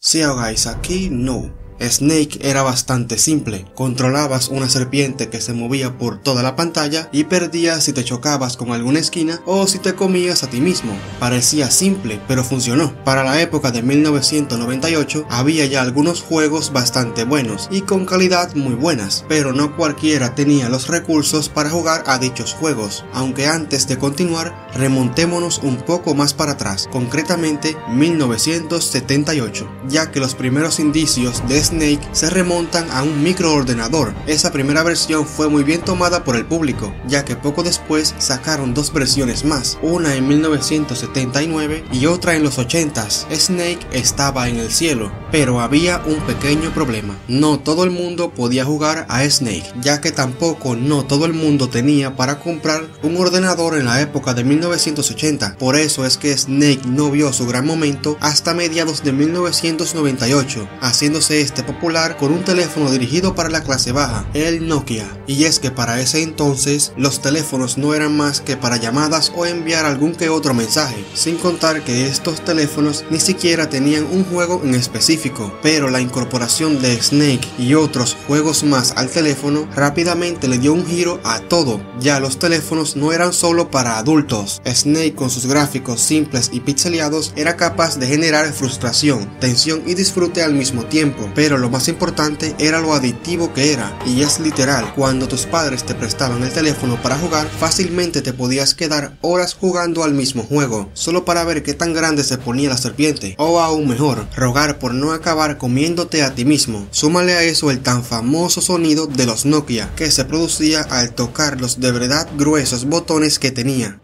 Si ahogáis aquí, no. Snake era bastante simple, controlabas una serpiente que se movía por toda la pantalla y perdías si te chocabas con alguna esquina o si te comías a ti mismo. Parecía simple, pero funcionó. Para la época de 1998 había ya algunos juegos bastante buenos y con calidad muy buenas, pero no cualquiera tenía los recursos para jugar a dichos juegos. Aunque antes de continuar, remontémonos un poco más para atrás, concretamente 1978, ya que los primeros indicios de Snake se remontan a un microordenador. Esa primera versión fue muy bien tomada por el público, ya que poco después sacaron dos versiones más, una en 1979 y otra en los 80s. Snake estaba en el cielo, pero había un pequeño problema: no todo el mundo podía jugar a Snake, ya que tampoco no todo el mundo tenía para comprar un ordenador en la época de 1980. Por eso es que Snake no vio su gran momento hasta mediados de 1998, haciéndose popular con un teléfono dirigido para la clase baja, el Nokia. Y es que para ese entonces los teléfonos no eran más que para llamadas o enviar algún que otro mensaje, sin contar que estos teléfonos ni siquiera tenían un juego en específico. Pero la incorporación de Snake y otros juegos más al teléfono rápidamente le dio un giro a todo. Ya los teléfonos no eran solo para adultos. Snake, con sus gráficos simples y pixeleados, era capaz de generar frustración, tensión y disfrute al mismo tiempo. Pero lo más importante era lo adictivo que era, y es literal: cuando tus padres te prestaban el teléfono para jugar, fácilmente te podías quedar horas jugando al mismo juego, solo para ver qué tan grande se ponía la serpiente, o aún mejor, rogar por no acabar comiéndote a ti mismo. Súmale a eso el tan famoso sonido de los Nokia, que se producía al tocar los de verdad gruesos botones que tenía.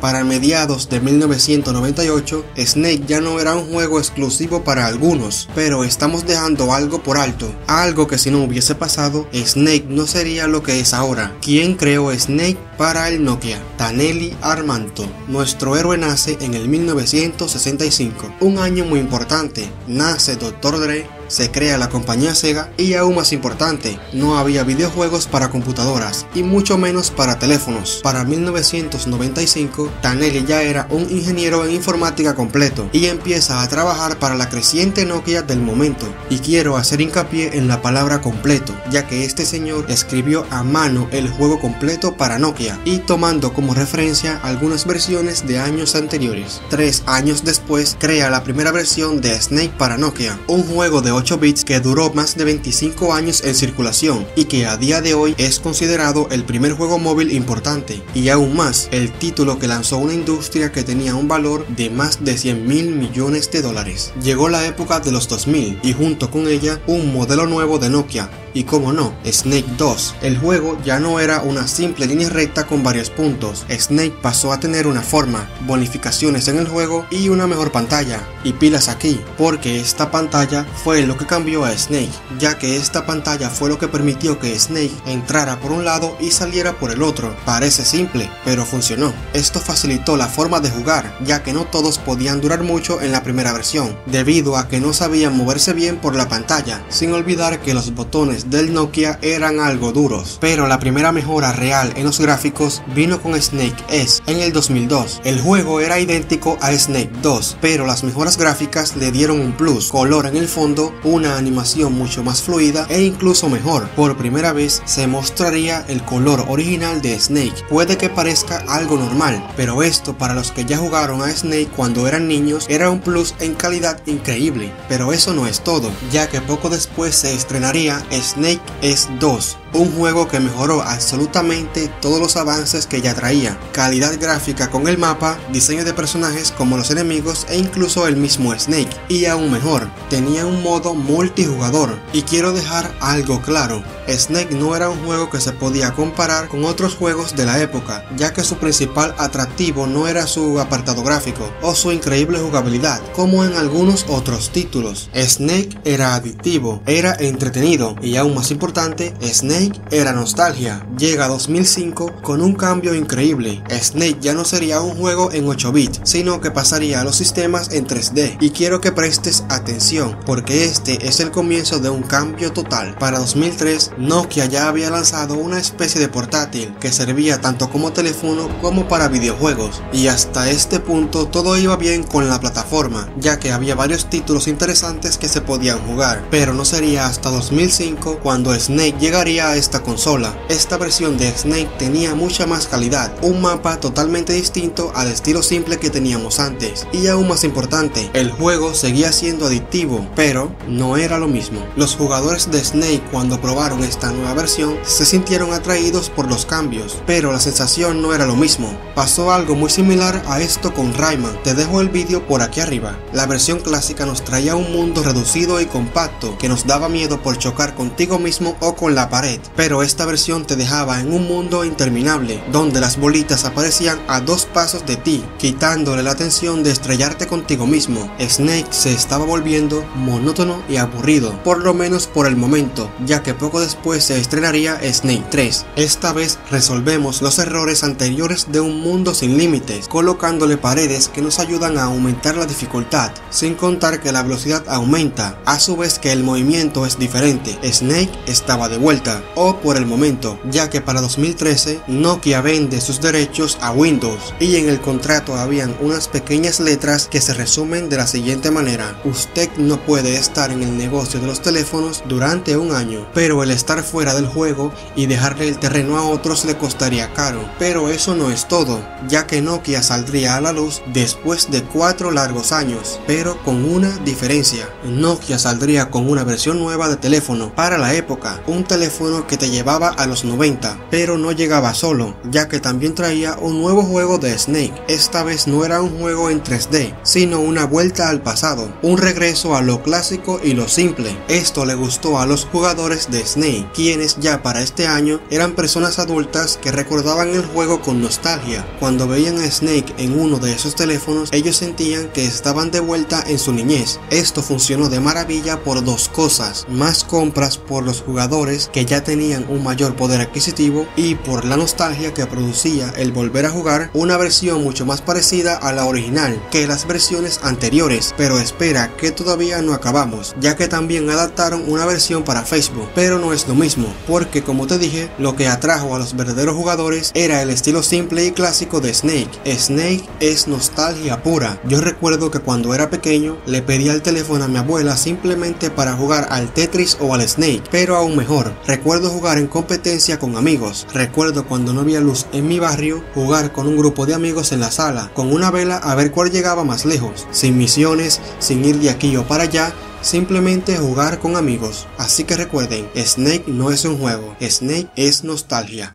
Para mediados de 1998, Snake ya no era un juego exclusivo para algunos, pero estamos dejando algo por alto, algo que si no hubiese pasado, Snake no sería lo que es ahora. ¿Quién creó Snake para el Nokia? Taneli Armanto. Nuestro héroe nace en el 1965, un año muy importante. Nace Dr. Dre, se crea la compañía Sega y, aún más importante, no había videojuegos para computadoras y mucho menos para teléfonos. Para 1995, Taneli ya era un ingeniero en informática completo y empieza a trabajar para la creciente Nokia del momento. Y quiero hacer hincapié en la palabra completo, ya que este señor escribió a mano el juego completo para Nokia y tomando como referencia algunas versiones de años anteriores. 3 años después crea la primera versión de Snake para Nokia, un juego de 8 bits que duró más de 25 años en circulación y que a día de hoy es considerado el primer juego móvil importante, y aún más el título que lanzó una industria que tenía un valor de más de 100.000 millones de dólares. Llegó la época de los 2000 y junto con ella un modelo nuevo de Nokia, y como no, Snake 2. El juego ya no era una simple línea recta con varios puntos. Snake pasó a tener una forma, bonificaciones en el juego y una mejor pantalla. Y pilas aquí, porque esta pantalla fue lo que cambió a Snake, ya que esta pantalla fue lo que permitió que Snake entrara por un lado y saliera por el otro. Parece simple, pero funcionó. Esto facilitó la forma de jugar, ya que no todos podían durar mucho en la primera versión, debido a que no sabían moverse bien por la pantalla, sin olvidar que los botones del Nokia eran algo duros. Pero la primera mejora real en los gráficos vino con Snake S en el 2002. El juego era idéntico a Snake 2, pero las mejoras gráficas le dieron un plus: color en el fondo, una animación mucho más fluida e incluso mejor. Por primera vez se mostraría el color original de Snake. Puede que parezca algo normal, pero esto para los que ya jugaron a Snake cuando eran niños era un plus en calidad increíble. Pero eso no es todo, ya que poco después se estrenaría Snake S2, un juego que mejoró absolutamente todos los avances que ya traía: calidad gráfica con el mapa, diseño de personajes como los enemigos e incluso el mismo Snake. Y aún mejor, tenía un modo multijugador. Y quiero dejar algo claro: Snake no era un juego que se podía comparar con otros juegos de la época, ya que su principal atractivo no era su apartado gráfico o su increíble jugabilidad, como en algunos otros títulos. Snake era adictivo, era entretenido y, aún más importante, Snake Snake era nostalgia. Llega 2005 con un cambio increíble. Snake ya no sería un juego en 8 bits, sino que pasaría a los sistemas en 3D. Y quiero que prestes atención, porque este es el comienzo de un cambio total. Para 2003, Nokia ya había lanzado una especie de portátil que servía tanto como teléfono como para videojuegos. Y hasta este punto todo iba bien con la plataforma, ya que había varios títulos interesantes que se podían jugar. Pero no sería hasta 2005 cuando Snake llegaría a esta consola. Esta versión de Snake tenía mucha más calidad, un mapa totalmente distinto al estilo simple que teníamos antes, y aún más importante, el juego seguía siendo adictivo, pero no era lo mismo. Los jugadores de Snake, cuando probaron esta nueva versión, se sintieron atraídos por los cambios, pero la sensación no era lo mismo. Pasó algo muy similar a esto con Rayman. Te dejo el vídeo por aquí arriba. La versión clásica nos traía un mundo reducido y compacto que nos daba miedo por chocar contigo mismo o con la pared, pero esta versión te dejaba en un mundo interminable, donde las bolitas aparecían a 2 pasos de ti, quitándole la tensión de estrellarte contigo mismo. Snake se estaba volviendo monótono y aburrido, por lo menos por el momento, ya que poco después se estrenaría Snake 3. Esta vez resolvemos los errores anteriores de un mundo sin límites, colocándole paredes que nos ayudan a aumentar la dificultad, sin contar que la velocidad aumenta, a su vez que el movimiento es diferente. Snake estaba de vuelta, o por el momento, ya que para 2013 Nokia vende sus derechos a Windows, y en el contrato habían unas pequeñas letras que se resumen de la siguiente manera: usted no puede estar en el negocio de los teléfonos durante un año, pero el estar fuera del juego y dejarle el terreno a otros le costaría caro. Pero eso no es todo, ya que Nokia saldría a la luz después de 4 largos años, pero con una diferencia. Nokia saldría con una versión nueva de teléfono para la época, un teléfono que te llevaba a los 90, pero no llegaba solo, ya que también traía un nuevo juego de Snake. Esta vez no era un juego en 3D, sino una vuelta al pasado, un regreso a lo clásico y lo simple. Esto le gustó a los jugadores de Snake, quienes ya para este año eran personas adultas que recordaban el juego con nostalgia. Cuando veían a Snake en uno de esos teléfonos, ellos sentían que estaban de vuelta en su niñez. Esto funcionó de maravilla por 2 cosas: más compras por los jugadores que ya tenían un mayor poder adquisitivo, y por la nostalgia que producía el volver a jugar una versión mucho más parecida a la original que las versiones anteriores. Pero espera, que todavía no acabamos, ya que también adaptaron una versión para Facebook, pero no es lo mismo, porque como te dije, lo que atrajo a los verdaderos jugadores era el estilo simple y clásico de Snake. Snake es nostalgia pura. Yo recuerdo que cuando era pequeño le pedía el teléfono a mi abuela simplemente para jugar al Tetris o al Snake, pero aún mejor, recuerdo jugar en competencia con amigos. Recuerdo cuando no había luz en mi barrio, jugar con un grupo de amigos en la sala, con una vela a ver cuál llegaba más lejos, sin misiones, sin ir de aquí o para allá, simplemente jugar con amigos. Así que recuerden, Snake no es un juego, Snake es nostalgia.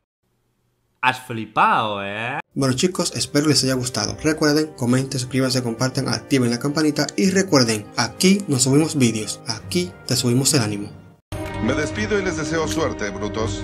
Has flipado, ¿eh? Bueno chicos, espero les haya gustado. Recuerden, comenten, suscríbanse, compartan, activen la campanita y recuerden, aquí nos subimos vídeos, aquí te subimos el ánimo. Me despido y les deseo suerte, brutos.